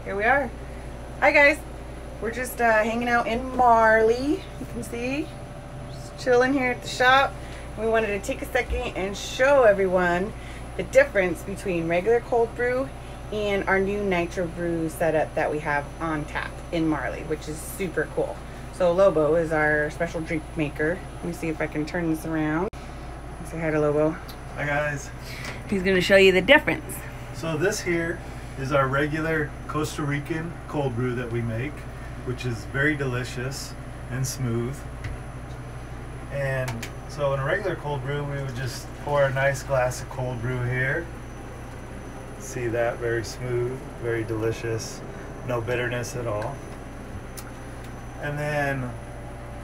here we are. Hi guys, we're just hanging out in Marley. You can see, just chilling here at the shop. We wanted to take a second and show everyone the difference between regular cold brew and our new NitroBrew setup that we have on tap in Marley, which is super cool. So Lobo is our special drink maker. Let me see if I can turn this around. Say hi to Lobo. Hi guys. He's going to show you the difference. So this here is our regular Costa Rican cold brew that we make, which is very delicious and smooth. And so in a regular cold brew, we would just pour a nice glass of cold brew here. See that? Very smooth, very delicious, no bitterness at all. And then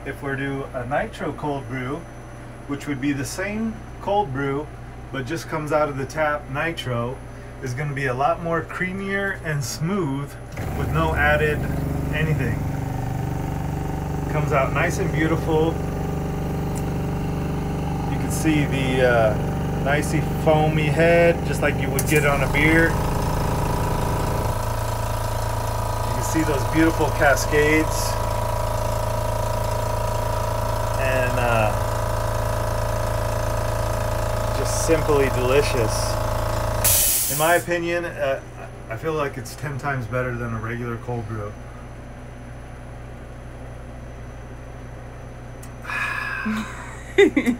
if we're to a nitro cold brew, which would be the same cold brew but just comes out of the tap, nitro is going to be a lot more creamier and smooth with no added anything. Comes out nice and beautiful. You can see the nicey foamy head, just like you would get on a beer. You can see those beautiful cascades. And just simply delicious. In my opinion, I feel like it's 10 times better than a regular cold brew.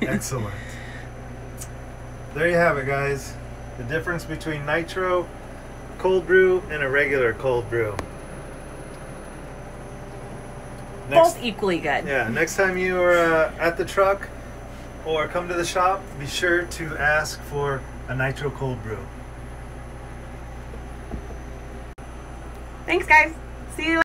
Excellent. There you have it, guys. The difference between nitro cold brew and a regular cold brew. Both equally good. Yeah, next time you are at the truck or come to the shop, be sure to ask for a nitro cold brew. Thanks guys. See you later.